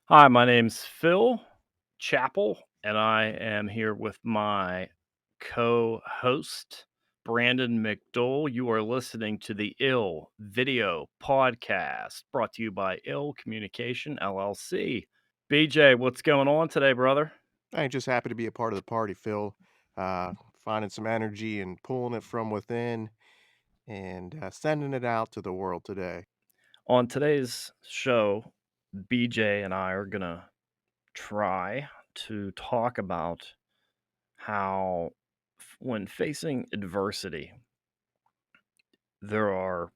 Hi, my name's Phil Chappel, and I am here with my co host, Brandon McDole. You are listening to the Ill Video Podcast brought to you by Ill Communication LLC. BJ, what's going on today, brother? I just happy to be a part of the party, Phil. Finding some energy and pulling it from within and sending it out to the world today. On today's show, BJ and I are going to try to talk about how, when facing adversity, there are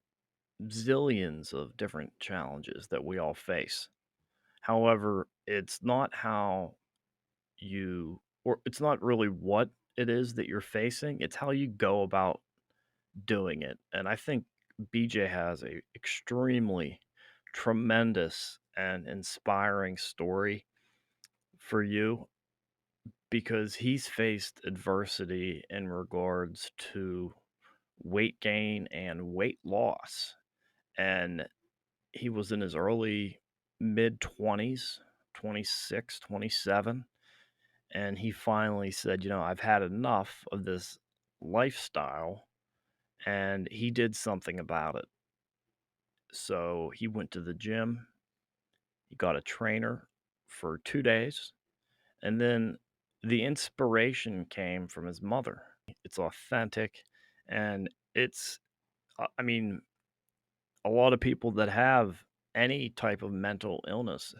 zillions of different challenges that we all face. However, it's not how or it's not really what it is that you're facing, it's how you go about doing it. And I think BJ has a extremely tremendous and inspiring story for you because he's faced adversity in regards to weight gain and weight loss. And he was in his early mid 20s, 26, 27, and he finally said, I've had enough of this lifestyle, and he did something about it. So he went to the gym, he got a trainer for 2 days, and then the inspiration came from his mother. It's authentic, and I mean, a lot of people that have any type of mental illness.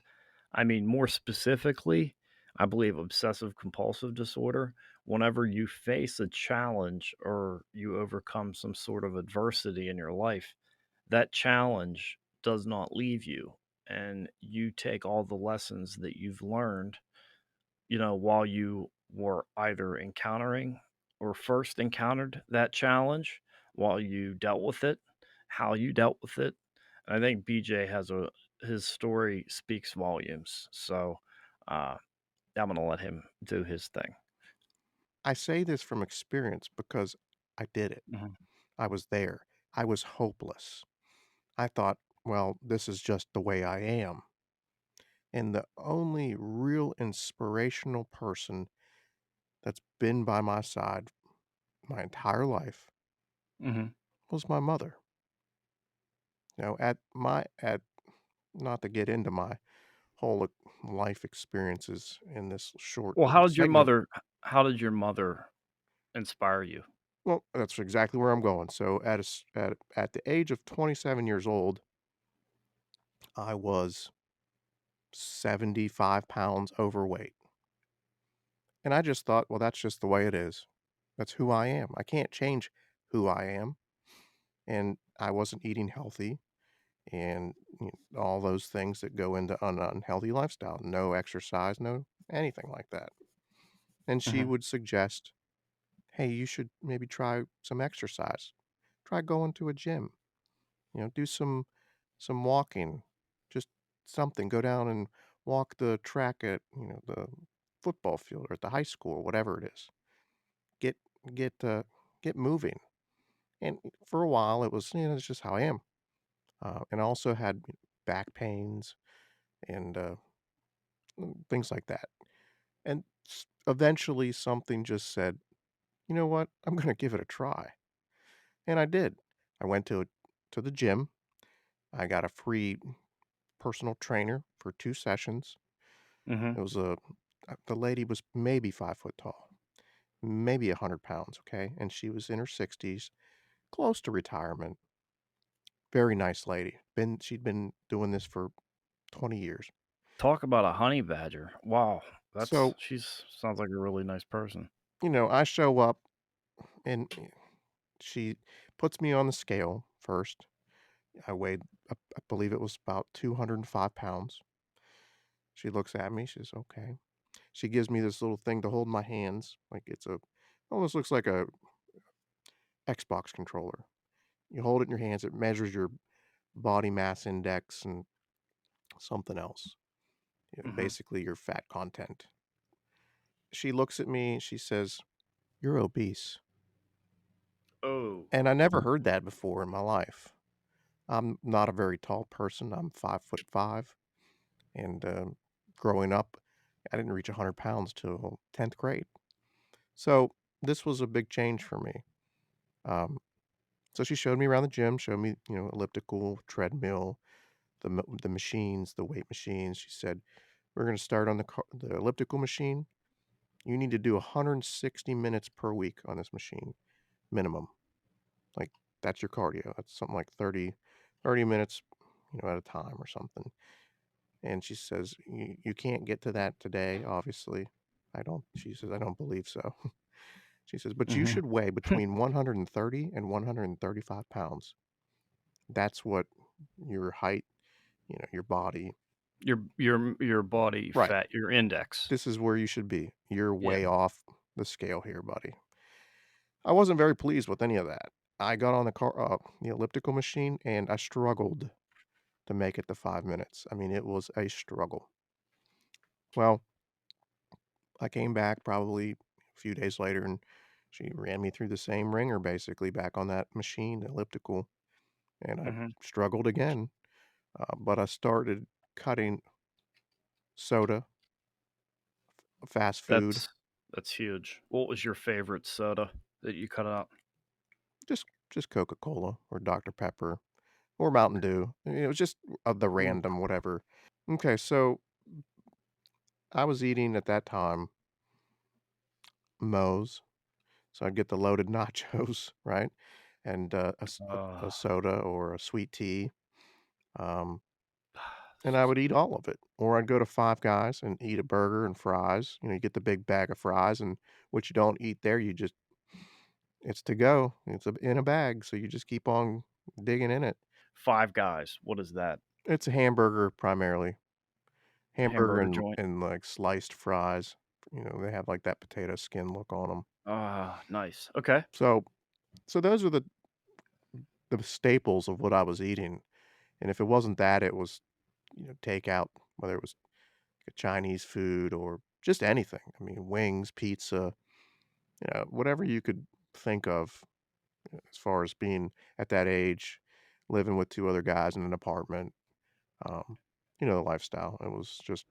I mean, more specifically, I believe obsessive compulsive disorder. Whenever you face a challenge or you overcome some sort of adversity in your life, that challenge does not leave you. And you take all the lessons that you've learned, while you were either encountering or first encountered that challenge, while you dealt with it, how you dealt with it. And I think BJ his story speaks volumes. So uh, I'm going to let him do his thing. I say this from experience because I did it. Mhm. I was there. I was hopeless. I thought, well, this is just the way I am. And the only real inspirational person that's been by my side my entire life Mhm. was my mother. At not to get into my whole life experiences in this short Well, little segment. how did your mother inspire you? Well, that's exactly where I'm going. So at the age of 27 years old, I was 75 pounds overweight. And I just thought, well, that's just the way it is. That's who I am. I can't change who I am. And I wasn't eating healthy and all those things that go into an unhealthy lifestyle. No exercise, no anything like that. And she Mhm. would suggest, hey, you should maybe try some exercise. Try going to a gym. Do some walking, just something. Go down and walk the track at, the football field or at the high school or whatever it is. Get get get moving. And for a while, it was, it's just how I am. And I also had back pains and things like that. And eventually, something just said, you know what? I'm going to give it a try. And I did. I went to the gym. I got a free personal trainer for 2 sessions. Mhm. It was the lady was maybe 5 foot tall, maybe 100 pounds, okay? And she was in her 60s, close to retirement. Very nice lady. She'd been doing this for 20 years. Talk about a honey badger. Wow, So, she's sounds like a really nice person. I show up and she puts me on the scale first. I weighed, I believe it was about 205 pounds. She looks at me. She says, okay. She gives me this little thing to hold my hands, like almost looks like a Xbox controller. You hold it in your hands, it measures your body mass index and something else, Mhm. basically your fat content. She looks at me, she says, "You're obese." Oh. And I never heard that before in my life. I'm not a very tall person. I'm 5'5", and growing up, I didn't reach 100 pounds till 10th grade. So, this was a big change for me. Um, so she showed me around the gym, showed me, elliptical, treadmill, the machines, the weight machines. She said, "We're gonna start on the elliptical machine. You need to do 160 minutes per week on this machine, minimum. Like, that's your cardio. That's something like 30 minutes, at a time or something." And she says, "You can't get to that today, obviously." I don't She says, "I don't believe so." She says, "But you Mhm. should weigh between 130 and 135 pounds. That's what your height, your body." Your body Right. fat, your index. "This is where you should be. You're Yeah. way off the scale here, buddy." I wasn't very pleased with any of that. I got on the elliptical machine, and I struggled to make it to 5 minutes. I mean, it was a struggle. Well, I came back probably a few days later, and she ran me through the same ringer basically back on that machine, elliptical, and I Mhm. struggled again, but I started cutting soda, fast food, That's that's huge. What was your favorite soda that you cut out? just Coca-Cola or Dr. Pepper or Mountain Dew. It was just of the Ooh. random whatever. Okay, so I was eating at that time Moe's, so I'd get the loaded nachos, right? And, a Uh, soda or a sweet tea, um, and I would eat all of it. Or I'd go to Five Guys and eat a burger and fries. You get the big bag of fries, and what you don't eat there, you just it's to go. It's in a bag, so you just keep on digging in it. Five Guys, what is that? It's a hamburger primarily. Hamburger Hamburger and joint? like, sliced fries. They have, like, that potato skin look on them. Ah, nice. Okay. So those are the staples of what I was eating, and if it wasn't that, it was, takeout, whether it was Chinese food or just anything. I mean, wings, pizza, whatever you could think of as far as being at that age, living with 2 other guys in an apartment, um, the lifestyle. It was just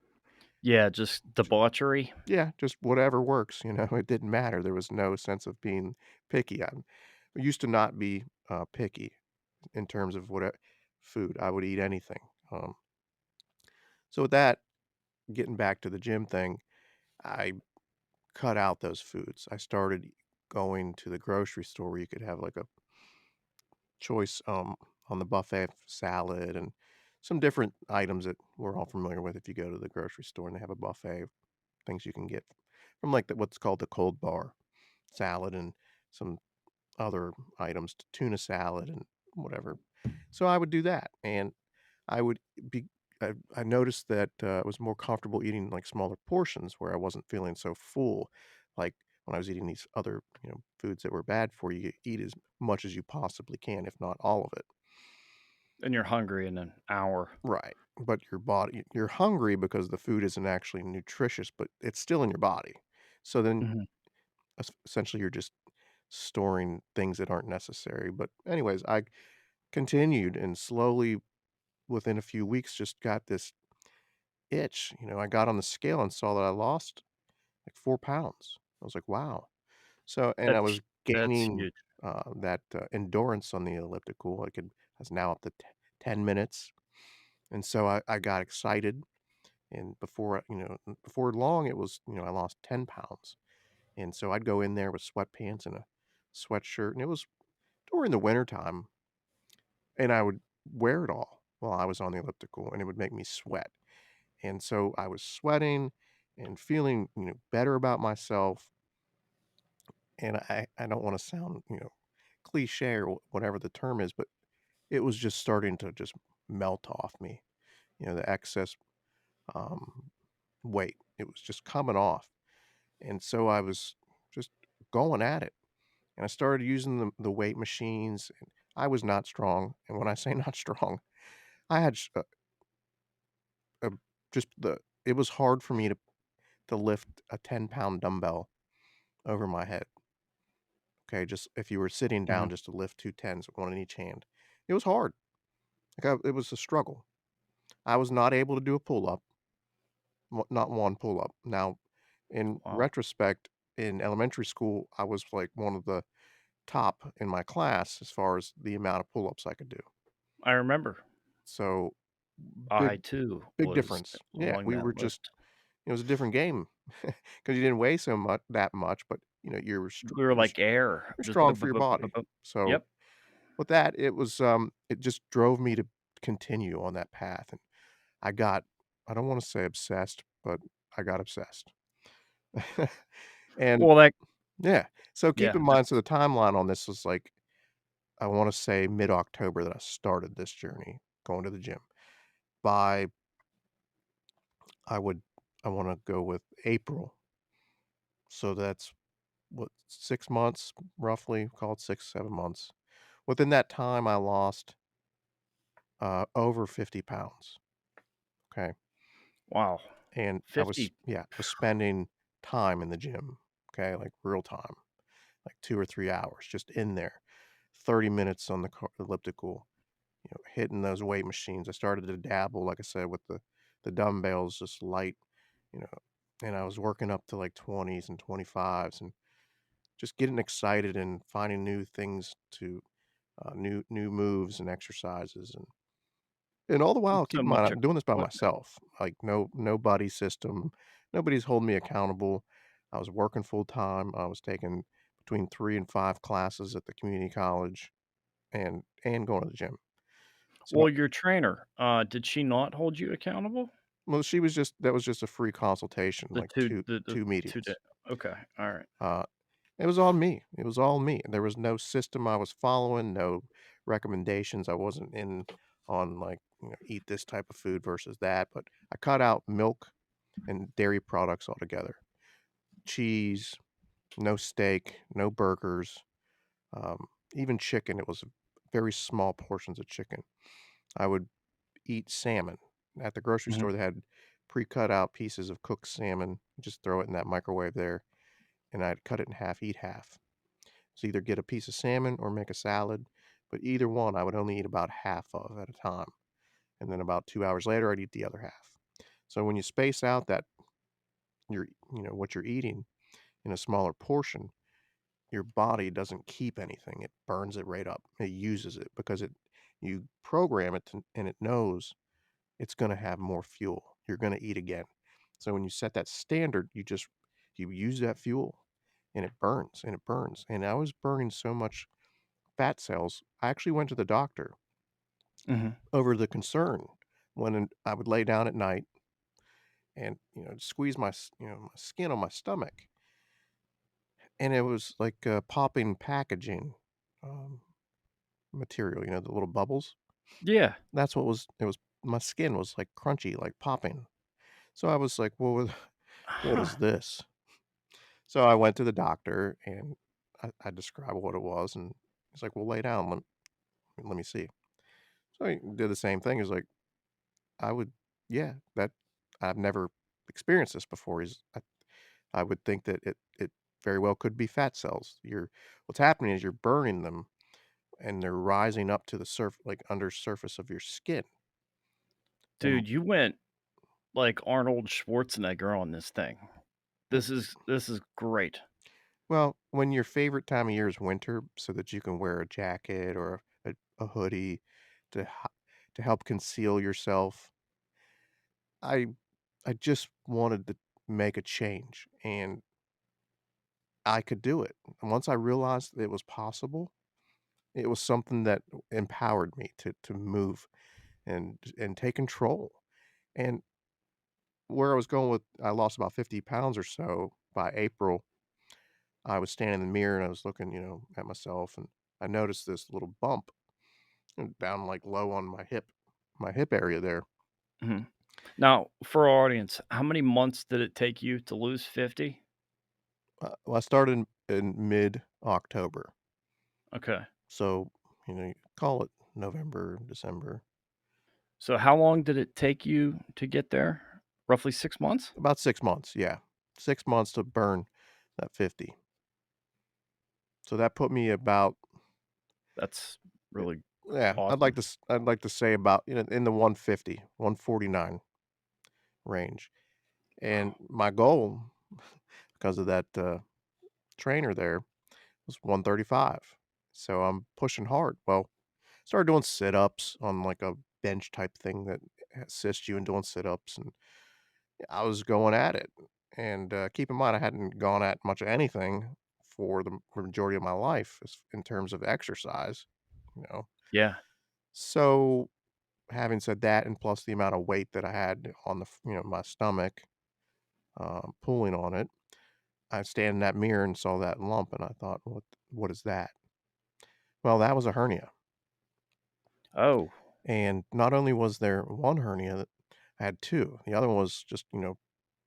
Yeah, just debauchery. yeah, just whatever works, it didn't matter. There was no sense of being picky. I used to not be, picky in terms of what food. I would eat anything. So with that, getting back to the gym thing, I cut out those foods. I started going to the grocery store where you could have like a choice on the buffet salad and some different items that we're all familiar with if you go to the grocery store and they have a buffet of things you can get from like what's called the cold bar salad and some other items, tuna salad and whatever. So I would do that, and I would be I noticed that, I was more comfortable eating, like, smaller portions where I wasn't feeling so full, like, when I was eating these other, foods that were bad for you, eat as much as you possibly can, if not all of it. And you're hungry in an hour. Right, but you're hungry because the food isn't actually nutritious, but it's still in your body. So then, Mhm. essentially, you're just storing things that aren't necessary, but anyways, I continued and slowly, within a few weeks, just got this itch. I got on the scale and saw that I lost like 4 pounds. I was like, "Wow." So and I That's was that's gaining, huge. that, endurance on the elliptical. I was now up to 10 minutes, and so I got excited, and before long, it was, I lost 10 pounds, and so I'd go in there with sweatpants and a sweatshirt, and it was during the winter time, and I would wear it all while I was on the elliptical, and it would make me sweat. And so I was sweating and feeling, better about myself. And I don't want to sound, cliche or whatever the term is, but it was just starting to just melt off me. The excess um, weight. It was just coming off. And so I was just going at it. And I started using the weight machines. And I was not strong. And when I say not strong, I had a, just the, it was hard for me to lift a 10-pound dumbbell over my head. Okay, just if you were sitting down Mhm. just to lift 2 tens, one in each hand. It was hard. It was a struggle. I was not able to do a pull-up. not 1 pull-up. Now, in Wow. retrospect, in elementary school, I was, like, one of the top in my class as far as the amount of pull-ups I could do. I remember. So, I big too big was difference. Yeah, along we that were just list. it was a different game because you didn't weigh that much, but, We were like air, you're just strong bup, for bup, your bup, bup, bup, body. bup. So, Yep. with that, it just drove me to continue on that path, and I got I don't wanna say obsessed, but I got obsessed. And Well, that yeah, so keep yeah, in mind, so just the timeline on this was, like, I wanna say mid-October that I started this journey, going to the gym. By I would I wanna go with April, so that's, what, 6 months, roughly, call it 6, 7 months. Within that time, I lost, over 50 pounds, okay? wow. And I was 50 yeah, was spending time in the gym, okay, like, real time, like 2 or 3 hours just in there, 30 minutes on the elliptical, hitting those weight machines. I started to dabble, like I said, with the dumbbells, just light, you know, and I was working up to, like, 20s and 25s and just getting excited and finding new things to new moves and exercises, and all the while, keep so in mind, much I'm doing this by equipment. myself, like, no buddy system, nobody's holding me accountable. I was working full time, I was taking between 3 and 5 classes at the community college and going to the gym. So Well, your trainer, did she not hold you accountable? well, she was just that was just a free consultation, The like 2 the 2 2 day meetings. okay, alright. Uh, it was all me, it was all me. There was no system I was following, no recommendations. I wasn't in on, like, eat this type of food versus that, but I cut out milk and dairy products altogether. Cheese, no steak, no burgers, even chicken. It was very small portions of chicken. I would eat salmon. At the grocery Mhm. store, they had pre-cut out pieces of cooked salmon. Just throw it in that microwave there, and I'd cut it in half, eat half. So either get a piece of salmon or make a salad, but either one I would only eat about half of at a time. And then about 2 hours later, I'd eat the other half. So when you space out that what you're eating in a smaller portion, your body doesn't keep anything. It burns it right up. It uses it because you program it to, and it knows it's going to have more fuel. You're going to eat again. So when you set that standard, you use that fuel and it burns and it burns. And I was burning so much fat cells. I actually went to the doctor Mhm. over the concern when I would lay down at night and squeeze my skin on my stomach, and it was like popping packaging. Um, Material, the little bubbles? Yeah. That's what it was my skin was, like, crunchy, like popping. So I was like, "Well, what Huh. is this?" So I went to the doctor and I described what it was, and he's like, "Well, lay down, let me see." So I did the same thing. He's like, "I would yeah, that I've never experienced this before." I would think that it very well could be fat cells. What's happening is you're burning them and they're rising up to the like, under surface of your skin. And Dude, you went like Arnold Schwarzenegger on this thing. This is great. well, when your favorite time of year is winter so that you can wear a jacket or a hoodie to to help conceal yourself, I I just wanted to make a change, and I could do it. And once I realized it was possible, it was something that empowered me to move and take control. And where I was going with I lost about 50 pounds or so by April. I was standing in the mirror and I was looking, at myself, and I noticed this little bump down, like, low on my hip area there. Mhm. Now, for our audience, how many months did it take you to lose 50? Well, I started in mid-October, Okay. so, you call it November, December, So how long did it take you to get there? Roughly 6 months? about 6 months, yeah. 6 months to burn that 50. So that put me about That's eh really yeah, awesome. I'd like to say about, in the 150, 149 range. And my goal, because of that, trainer there, was 135. So I'm pushing hard. Well, started doing sit-ups on, like, a bench type thing that assists you in doing sit-ups, and I was going at it. And, keep in mind, I hadn't gone at much of anything for the majority of my life as in terms of exercise, you know? Yeah. So, having said that, and plus the amount of weight that I had on the my stomach, pulling on it, I stand in that mirror and saw that lump, and I thought, what is that?" Well, that was a hernia. Oh, And not only was there 1 hernia, that I had 2. The other one was just,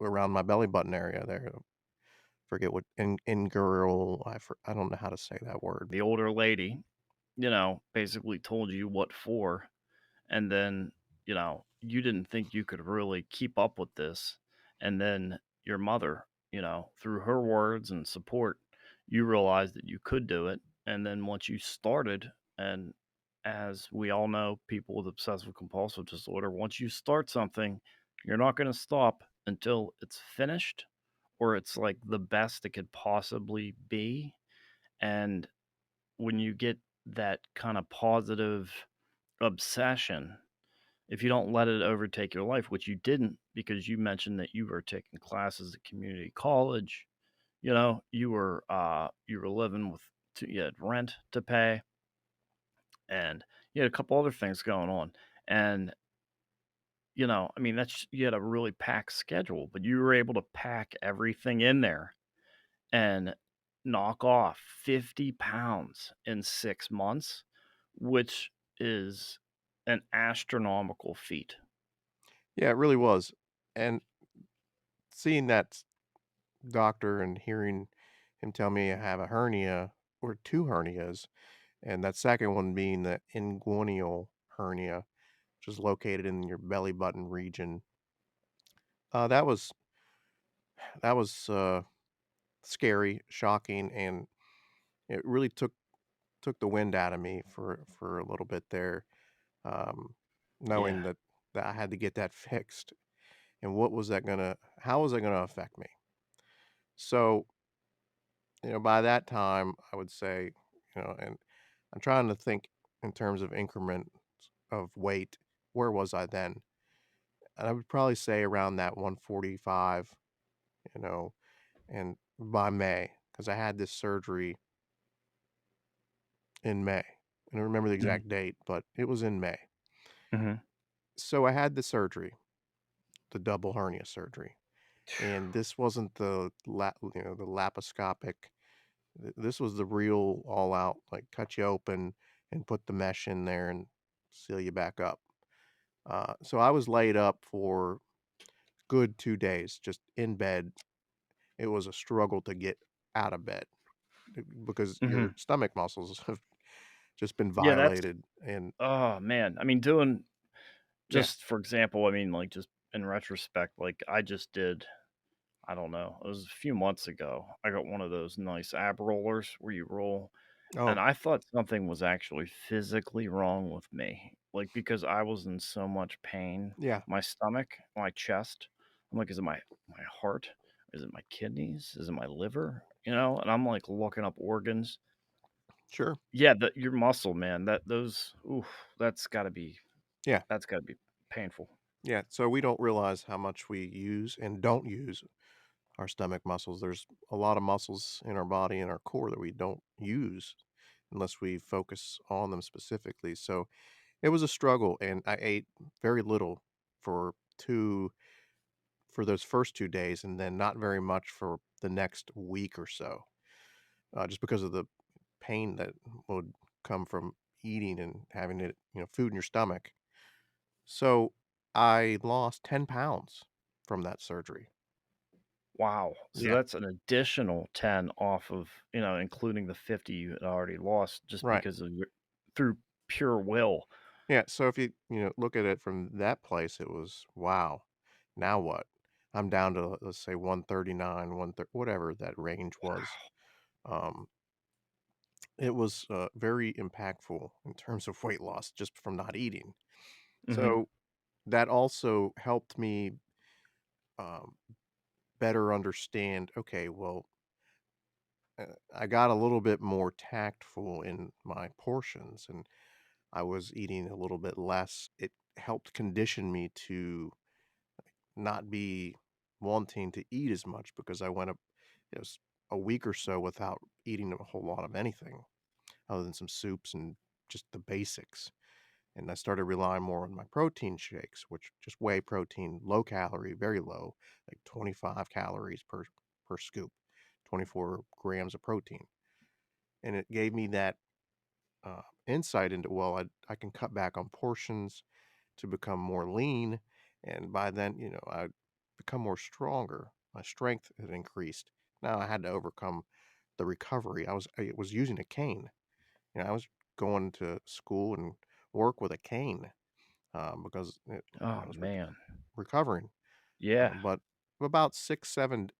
around my belly button area there. Forget what ingurial, I don't know how to say that word. the older lady, basically told you what for. And then, you didn't think you could really keep up with this. And then your mother, through her words and support, you realized that you could do it. And then once you started, and as we all know, people with obsessive compulsive disorder, once you start something, you're not going to stop until it's finished or it's like the best it could possibly be. And when you get that kind of positive obsession, if you don't let it overtake your life, which you didn't because you mentioned that you were taking classes at community college, you were living with you had rent to pay and you had a couple other things going on. And I mean that's you had a really packed schedule, but you were able to pack everything in there and knock off 50 pounds in 6 months, which is an astronomical feat. Yeah, it really was. And seeing that doctor and hearing him tell me I have a hernia or 2 hernias, and that second one being the inguinal hernia, which is located in your belly button region, that was scary, shocking, and it really took the wind out of me for a little bit there, um, knowing Yeah. that I had to get that fixed, and what was that gonna how was that gonna affect me? So, by that time, I would say, and I'm trying to think in terms of increment of weight. Where was I then? And I would probably say around that 145, you know, and by May, because I had this surgery in May. I don't remember the Mhm. exact date, but it was in May. Mhm. So I had the surgery, the double hernia surgery. And this wasn't the laparoscopic. This was the real all out, like cut you open and put the mesh in there and seal you back up. So I was laid up for good 2 days, just in bed. It was a struggle to get out of bed because your Mhm. stomach muscles have just been Yeah, that's violated. And oh, man. I mean, doing yeah, just for example, I mean, like, just in retrospect, like, I just did I don't know, it was a few months ago. I got one of those nice ab rollers where you roll, and oh I thought something was actually physically wrong with me, like, because I was in so much pain. yeah, My stomach, my chest. I'm like, "Is it my heart? Is it my kidneys? Is it my liver?" And I'm, like, looking up organs. sure, Yeah, your muscle, man, oof, yeah, that's gotta be painful. yeah. So we don't realize how much we use and don't use our stomach muscles. There's a lot of muscles in our body and our core that we don't use unless we focus on them specifically. So it was a struggle, and I ate very little for 2 for those first 2 days, and then not very much for the next week or so, just because of the pain that would come from eating and having it, food in your stomach. So I lost 10 pounds from that surgery. Wow, so Yeah, that's an additional 10 off of, including the 50 you had already lost just right. because of your through pure will. Yeah, so if look at it from that place, it was, "Wow, now what?" I'm down to, let's say, 139, 130, whatever that range was. Um, it was, very impactful in terms of weight loss just from not eating. Mhm. So, that also helped me, better understand, okay, well, I got a little bit more tactful in my portions and I was eating a little bit less. It helped condition me to not be wanting to eat as much because I went a week or so without eating a whole lot of anything other than some soups and just the basics. And I started relying more on my protein shakes, which just whey protein, low calorie, very low, like 25 calories per scoop, 24 grams of protein. And it gave me that insight into, well, I can cut back on portions to become more lean, and by then, I become more stronger. My strength had increased. Now I had to overcome the recovery. I was using a cane. I was going to school and work with a cane because I Oh, was man. recovering. Yeah. But about 6, 7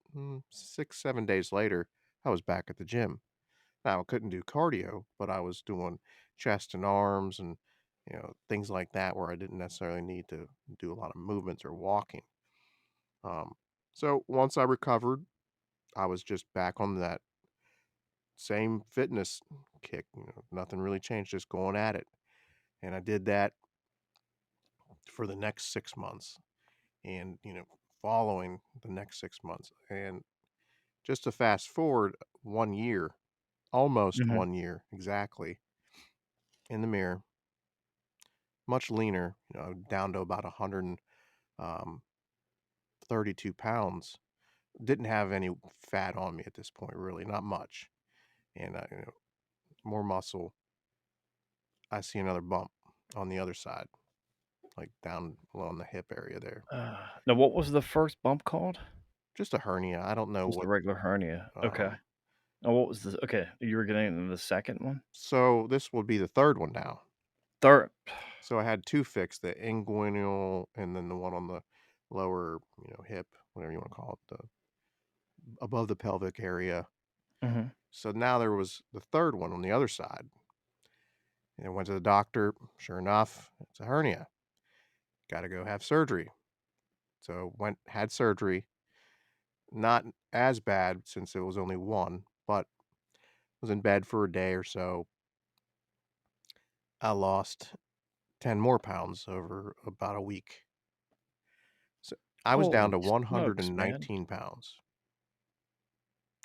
days later, I was back at the gym. Now, I couldn't do cardio, but I was doing chest and arms and, things like that where I didn't necessarily need to do a lot of movements or walking. Um, so once I recovered, I was just back on that same fitness kick. Nothing really changed, just going at it. And I did that for the next 6 months and, following the next 6 months. And just to fast forward 1 year, almost Mhm. 1 year exactly, in the mirror, much leaner, down to about 132 pounds. Didn't have any fat on me at this point, really, not much. And more muscle. I see another bump on the other side, like down on the hip area there. Now what was the first bump called? Just a hernia. I don't know Just a what. regular hernia. Okay. Um, Now what was the okay, you were getting into the second one? so this will be the third one now. 3rd. So I had two fixed, the inguinal and then the one on the lower, hip, whatever you want to call it, the above the pelvic area. Mhm. So now there was the third one on the other side. And I went to the doctor. Sure enough, it's a hernia. Got to go have surgery. So had surgery. Not as bad since it was only one, but was in bed for a day or so. I lost 10 more pounds over about a week. So I was down Holy to smokes, man. 119 pounds.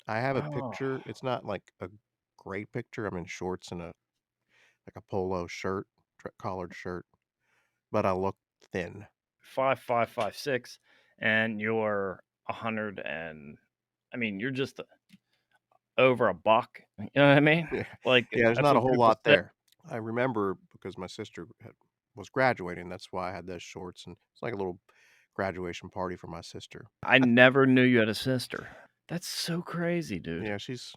I have a Oh, picture. It's not like a great picture. I'm in shorts and a polo shirt, collared shirt, but I look thin. 5'5", 5'6", and you're 100 and I mean, you're just over a buck, you know what I mean? Yeah, Like, yeah. There's that's not a what whole people lot say. there. I remember because my sister was graduating. That's why I had those shorts, and it's like a little graduation party for my sister. I I, never knew you had a sister. That's so crazy, dude. yeah, she's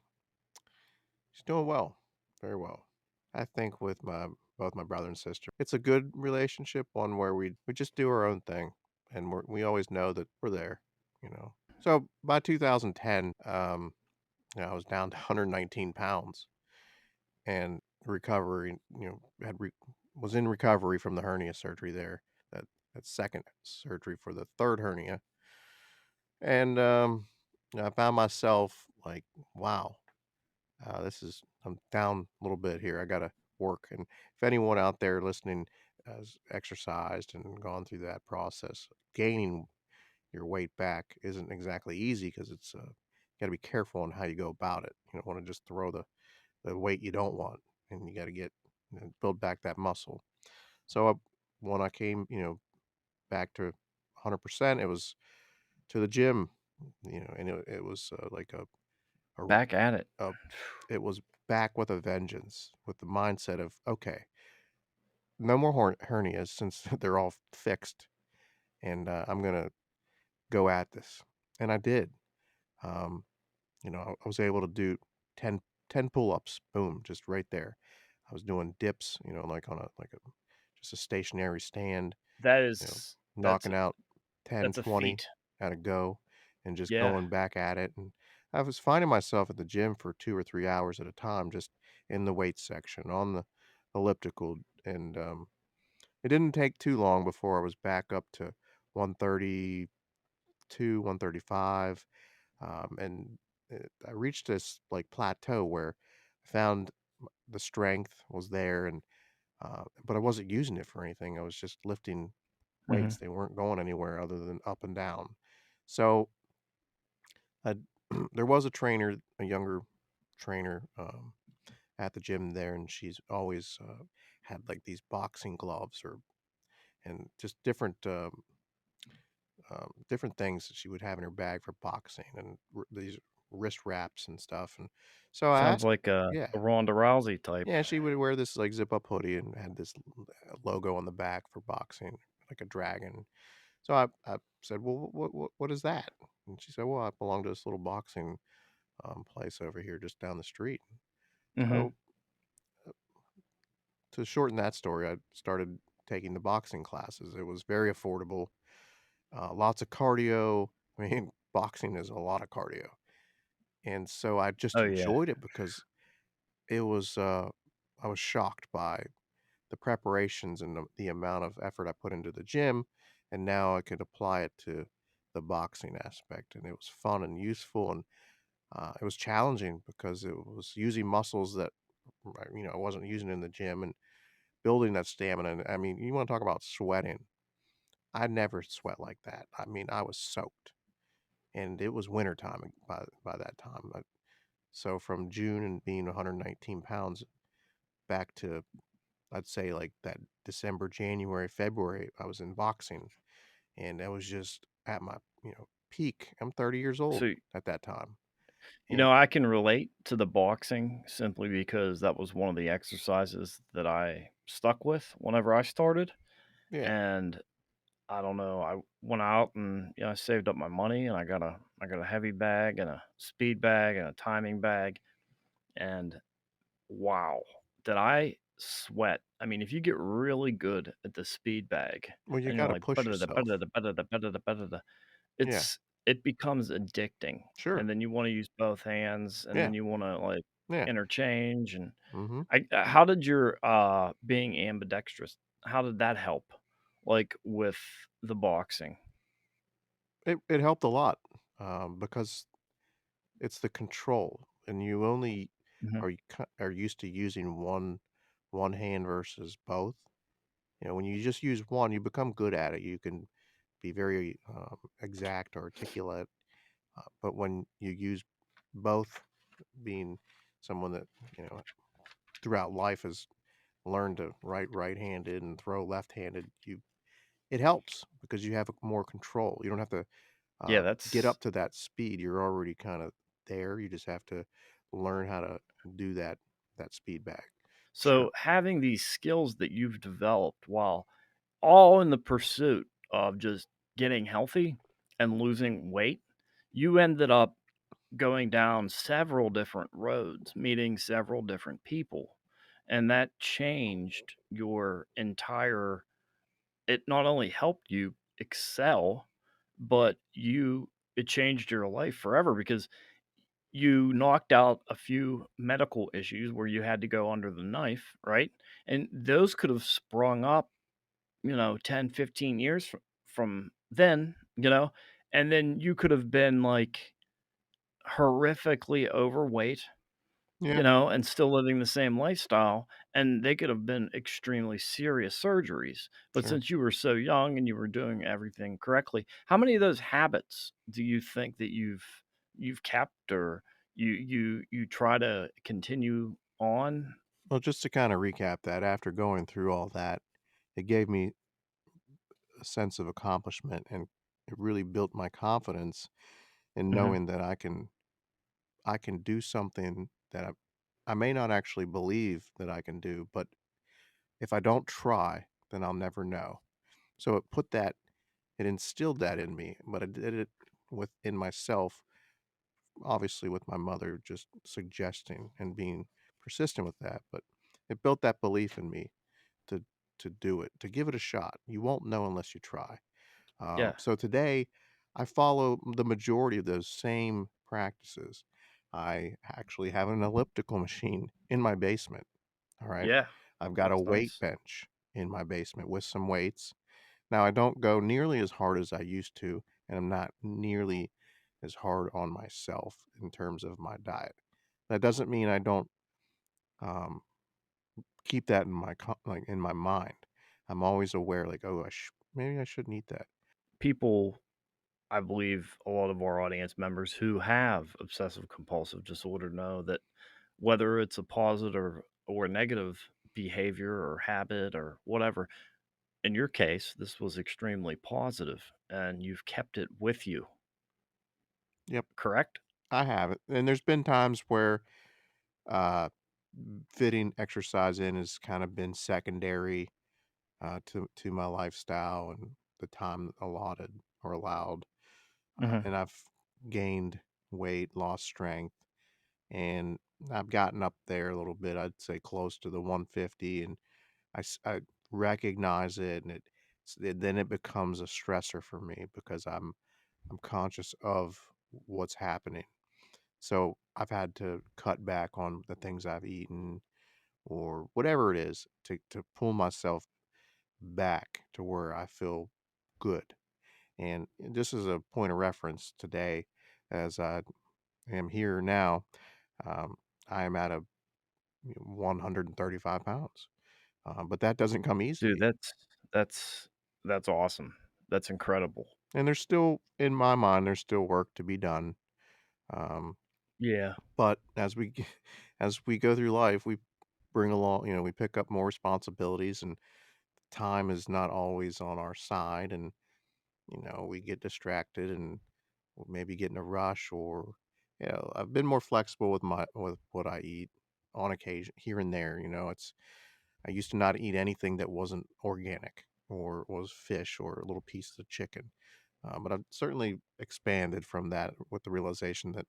doing well, very well. I think with my both my brother and sister, it's a good relationship, one where we just do our own thing, and we always know that we're there, you know. So by 2010, I was down to 119 pounds and recovery, was in recovery from the hernia surgery there, that second surgery for the third hernia, and I found myself like, wow, I'm down a little bit here. I gotta work. And if anyone out there listening has exercised and gone through that process, gaining your weight back isn't exactly easy because it's you got to be careful on how you go about it. You don't want to just throw the weight you don't want, and you got to build back that muscle. So when I came, back to 100%, it was to the gym, and it was like a Back at it. uh, it was back with a vengeance, with the mindset of, "Okay, no more hernias since they're all fixed, and, I'm gonna go at this." And I did. Um, I was able to do 10 pull-ups, boom, just right there. I was doing dips, like on just a stationary stand, That you know, is knocking out 10, that's a 20 feat. at a go and just Yeah. going back at it, and I was finding myself at the gym for 2 or 3 hours at a time just in the weights section, on the elliptical, and, it didn't take too long before I was back up to 130, 132, 135, and I reached this like plateau where I found the strength was there, and but I wasn't using it for anything. I was just lifting weights. Mhm. They weren't going anywhere other than up and down. So I, there was a trainer, a younger trainer at the gym there, and she's always had like these boxing gloves or and just different things that she would have in her bag for boxing and these wrist wraps and stuff. And so I Sounds asked, like yeah, a Ronda Rousey type. yeah, she would wear this like zip up hoodie and had this logo on the back for boxing, like a dragon. So I said, well, what is that? And she said, well, I belong to this little boxing place over here just down the street. Mhm. So to shorten that story, I started taking the boxing classes. It was very affordable, lots of cardio. I mean, boxing is a lot of cardio. And so I just Oh, yeah. enjoyed it because it was, I was shocked by the preparations and the amount of effort I put into the gym. And now I could apply it to the boxing aspect. And it was fun and useful. And it was challenging because it was using muscles that, I wasn't using in the gym and building that stamina. And I mean, you want to talk about sweating. I never sweat like that. I mean, I was soaked, and it was wintertime by that time. So from June and being 119 pounds back to, I'd say, like that December, January, February, I was in boxing, and I was just at my peak. I'm 30 years old So, at that time, you and know, I can relate to the boxing simply because that was one of the exercises that I stuck with whenever I started, yeah, and I don't know, I went out and, I saved up my money and I got a heavy bag and a speed bag and a timing bag, and wow, did I sweat. I mean, if you get really good at the speed bag well, you and you're got to like, push yourself. Yeah, it becomes addicting, sure. and then you wanna use both hands, and Yeah, then you wanna, like, yeah. interchange, and Hmm. how did your, being ambidextrous, how did that help, like, with the boxing? It helped a lot because it's the control, and you only Mhm. are used to using one hand versus both. When you just use one, you become good at it. You can be very exact, articulate. But when you use both, being someone that you know throughout life has learned to write right-handed and throw left-handed, it helps because you have more control. You don't have to Yeah, get that's up to that speed. You're already kind of there. You just have to learn how to do that speed bag. Sure. so having these skills that you've developed while all in the pursuit of just getting healthy and losing weight, you ended up going down several different roads, meeting several different people, and that changed your entire it not only helped you excel, but it changed your life forever because you knocked out a few medical issues where you had to go under the knife, right? And those could have sprung up 10, 15 years from then, and then you could have been like horrifically overweight, Yeah. and still living the same lifestyle, and they could have been extremely serious surgeries. But Sure. since you were so young and you were doing everything correctly, how many of those habits do you think that you've kept or you try to continue on? Well, just to kind of recap that, after going through all that, it gave me a sense of accomplishment, and it really built my confidence in Mhm. knowing that I can do something that I may not actually believe that I can do, but if I don't try, then I'll never know. So it instilled that in me, but I did it within myself, obviously with my mother just suggesting and being persistent with that, but it built that belief in me to do it, to give it a shot. You won't know unless you try. Yeah. So today, I follow the majority of those same practices. I actually have an elliptical machine in my basement. All right. Yeah. I've got a That's weight nice. bench in my basement with some weights. Now, I don't go nearly as hard as I used to, and I'm not nearly as hard on myself in terms of my diet. That doesn't mean I don't um, keep that in my like in my mind. I'm always aware, like, oh, maybe I shouldn't eat that. People, I believe a lot of our audience members who have obsessive compulsive disorder know that whether it's a positive or negative behavior or habit or whatever, in your case, this was extremely positive and you've kept it with you, Yep, correct? I have it, and there's been times where uh, fitting exercise in has kind of been secondary to my lifestyle and the time allotted or allowed. Mhm. And I've gained weight, lost strength, and I've gotten up there a little bit. I'd say close to the 150, and I recognize it, and then it becomes a stressor for me because I'm conscious of what's happening. So I've had to cut back on the things I've eaten or whatever it is to pull myself back to where I feel good. And just as a point of reference today, as I am here now, um, I am at a 135 pounds, but that doesn't come Dude, easily. that's that's awesome. That's incredible. And there's still, in my mind, there's still work to be done. Um, Yeah. but as we go through life, we bring along, we pick up more responsibilities, and time is not always on our side, and we get distracted and or maybe get in a rush or I've been more flexible with what I eat on occasion here and there. It's I used to not eat anything that wasn't organic or was fish or a little piece of chicken. But I've certainly expanded from that with the realization that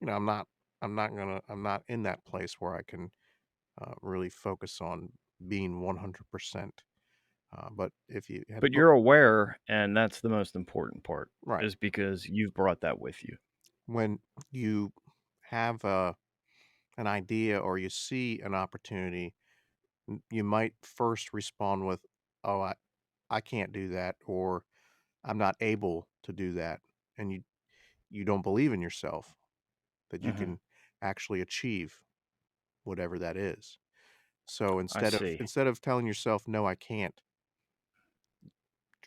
I'm not in that place where I can really focus on being 100%. But if you had But look you're aware, and that's the most important part, right is because you've brought that with you. when you have an idea or you see an opportunity, you might first respond with, "Oh, I can't do that," or "I'm not able to do that," and you don't believe in yourself that you Mhm. can actually achieve whatever that is. So I see. instead of telling yourself, "No, I can't,"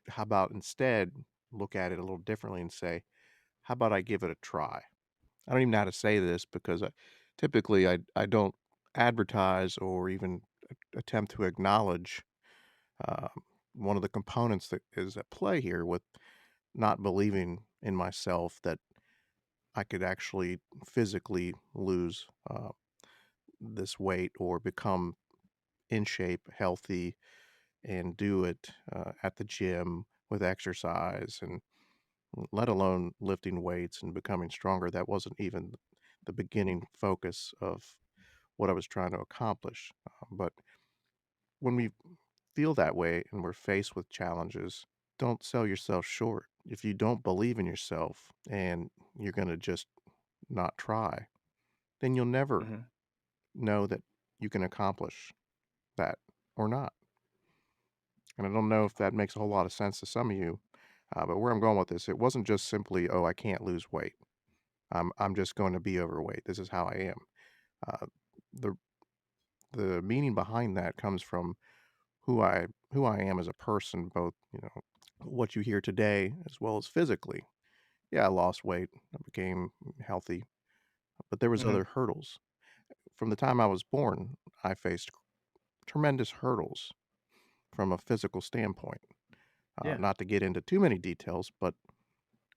how about instead look at it a little differently and say, "How about I give it a try?" I don't even know how to say this because typically I don't advertise or even attempt to acknowledge um, one of the components that is at play here with not believing in myself that I could actually physically lose this weight or become in shape, healthy, and do it at the gym with exercise and let alone lifting weights and becoming stronger. That wasn't even the beginning focus of what I was trying to accomplish. But when we feel that way and we're faced with challenges, don't sell yourself short. If you don't believe in yourself and you're going to just not try, then you'll never Mhm. know that you can accomplish that or not. And I don't know if that makes a whole lot of sense to some of you, but where I'm going with this, it wasn't just simply, oh, I can't lose weight. I'm just going to be overweight. This is how I am. Uh, the the meaning behind that comes from who I am as a person, both what you hear today as well as physically. Yeah, I lost weight, I became healthy, but there was Mhm. other hurdles. From the time I was born, I faced tremendous hurdles from a physical standpoint. Yeah. Not to get into too many details, but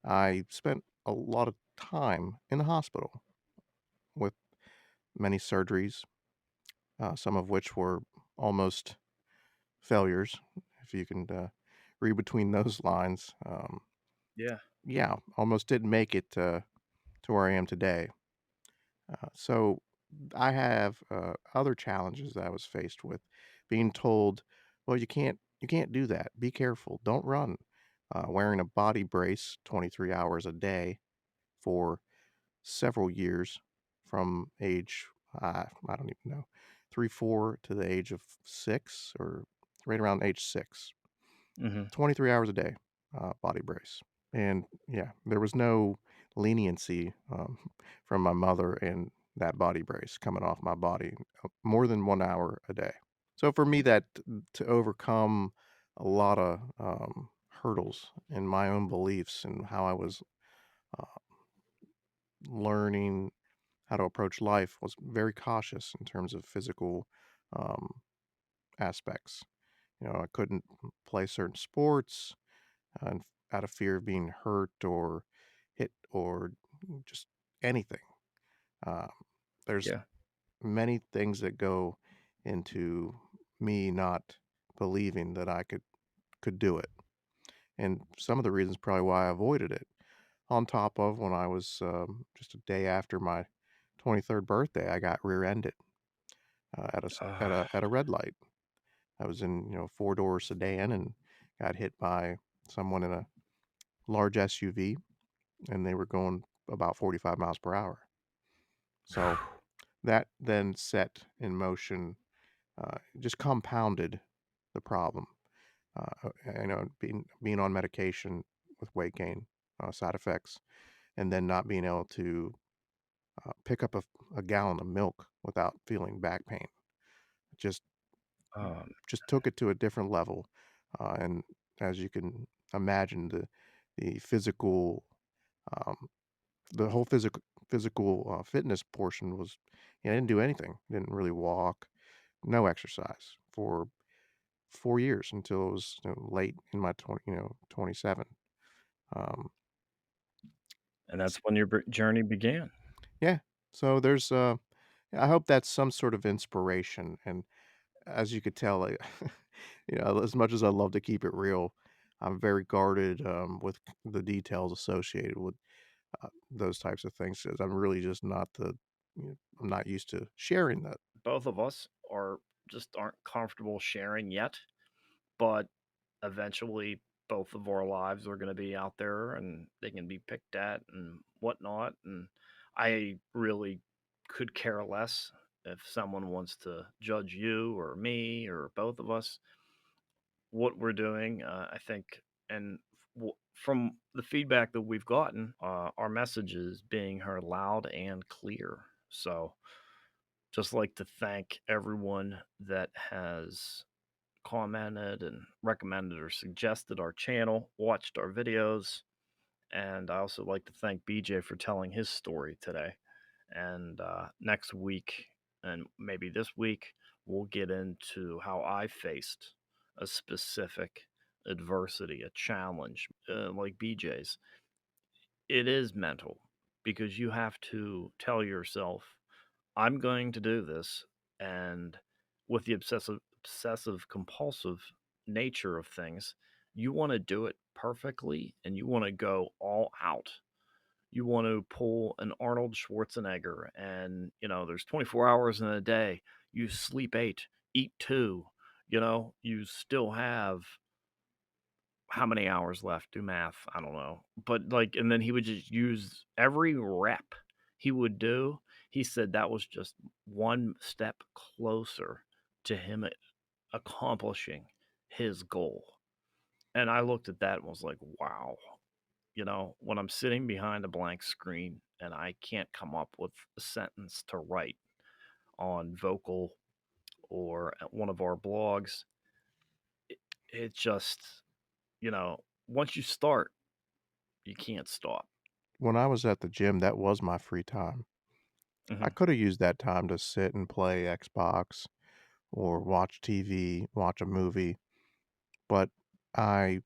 I spent a lot of time in the hospital with many surgeries, some of which were almost failures, if you can read between those lines. Yeah. Yeah, almost didn't make it to where I am today. So I have other challenges that I was faced with, being told, "Well, you can't do that. Be careful. Don't run." Wearing a body brace 23 hours a day for several years, from age I don't even know 3, 4 to the age of 6 or right around age 6. Mhm. 23 hours a day, body brace. And yeah, there was no leniency, from my mother and that body brace coming off my body, more than 1 hour a day. So for me, that to overcome a lotta, hurdles in my own beliefs and how I was, uh, learning how to approach life was very cautious in terms of physical, um, aspects. You know, I couldn't play certain sports, and out of fear of being hurt or hit or just anything. Um, there's Yeah. many things that go into me not believing that I could do it, and some of the reasons probably why I avoided it. On top of when I was just a day after my 23rd birthday, I got rear-ended at a red light. I was in a four-door sedan and got hit by someone in a large SUV, and they were going about 45 miles per hour. So that then set in motion, just compounded the problem. Being on medication with weight gain side effects, and then not being able to pick up a gallon of milk without feeling back pain. Just um, just took it to a different level, and as you can imagine, the physical, um, the whole physical fitness portion was, I didn't do anything. Didn't really walk, no exercise for 4 years until it was late in my 27. Um, and that's when your journey began. yeah. So I hope that's some sort of inspiration. And as you could tell, like, as much as I love to keep it real, I'm very guarded with the details associated with those types of things. 'Cause I'm really just not I'm not used to sharing that. Both of us are just aren't comfortable sharing yet, but eventually both of our lives are going to be out there and they can be picked at and whatnot. And I really could care less if someone wants to judge you or me or both of us what we're doing. I think, and from the feedback that we've gotten, our message is being heard loud and clear. So, just like to thank everyone that has commented and recommended or suggested our channel, watched our videos, and I also like to thank BJ for telling his story today. And next week, and maybe this week, we'll get into how I faced a specific adversity, a challenge like BJ's. It is mental because you have to tell yourself, I'm going to do this. And with the obsessive compulsive nature of things, you want to do it perfectly and you want to go all out. You want to pull an Arnold Schwarzenegger and, there's 24 hours in a day. You sleep 8, eat 2, you still have how many hours left? Do math. I don't know. But like, and then he would just use every rep he would do. He said that was just one step closer to him accomplishing his goal. And I looked at that and was like, wow, when I'm sitting behind a blank screen and I can't come up with a sentence to write on Vocal or at one of our blogs, it just, once you start, you can't stop. When I was at the gym, that was my free time. I Mhm. could have used that time to sit and play Xbox or watch TV, watch a movie, but I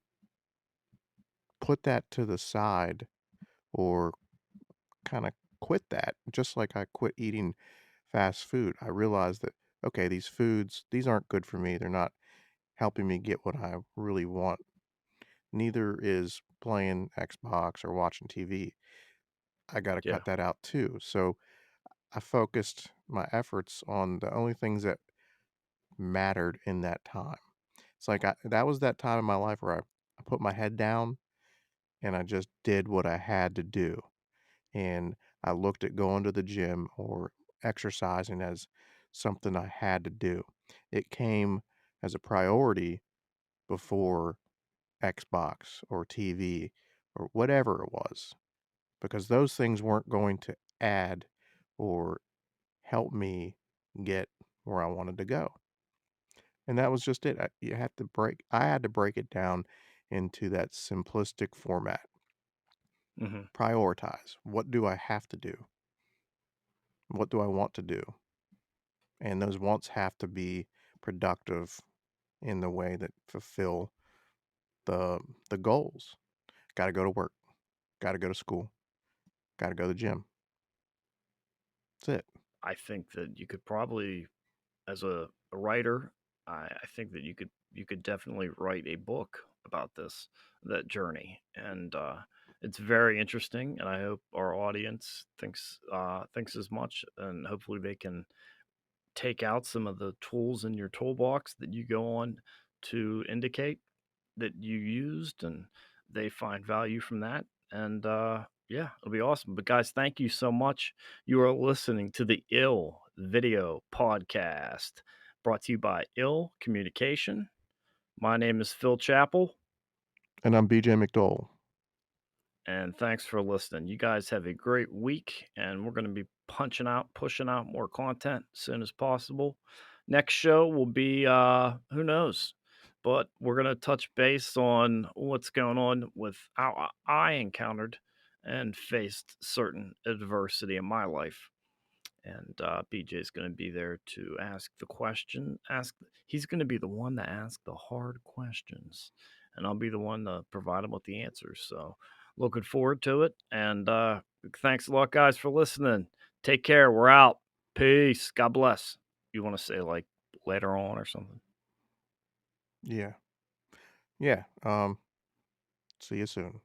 put that to the side or kinda quit that, just like I quit eating fast food. I realized that, okay, these aren't good for me. They're not helping me get what I really want. Neither is playing Xbox or watching TV. I gotta Yeah. cut that out too. So I focused my efforts on the only things that mattered in that time. It's like that was that time in my life where I put my head down and I just did what I had to do. And I looked at going to the gym or exercising as something I had to do. It came as a priority before Xbox or TV or whatever it was, because those things weren't going to add or help me get where I wanted to go. And that was just it. I had to break it down into that simplistic format. Mhm. Prioritize. What do I have to do? What do I want to do? And those wants have to be productive in the way that fulfill the the goals. Got to go to work, got to go to school, got to go to the gym. That's it. I think that you could probably, as a writer, I think that you could definitely write a book about this, that journey, and it's very interesting. And I hope our audience thinks as much, and hopefully they can take out some of the tools in your toolbox that you go on to indicate that you used, and they find value from that. And yeah, it'll be awesome. But guys, thank you so much. You are listening to the Ill Video Podcast, brought to you by Ill Communication. My name is Phil Chappell, And I'm BJ McDole. and thanks for listening. You guys have a great week, and we're going to be pushing out more content as soon as possible. Next show will be who knows, but we're going to touch base on what's going on with how I encountered and faced certain adversity in my life. And BJ is going to be there to ask the question. He's going to be the one to ask the hard questions, and I'll be the one to provide him with the answers. So, looking forward to it. And thanks a lot, guys, for listening. Take care. We're out. Peace. God bless. You want to say like later on or something? Yeah. Yeah. See you soon.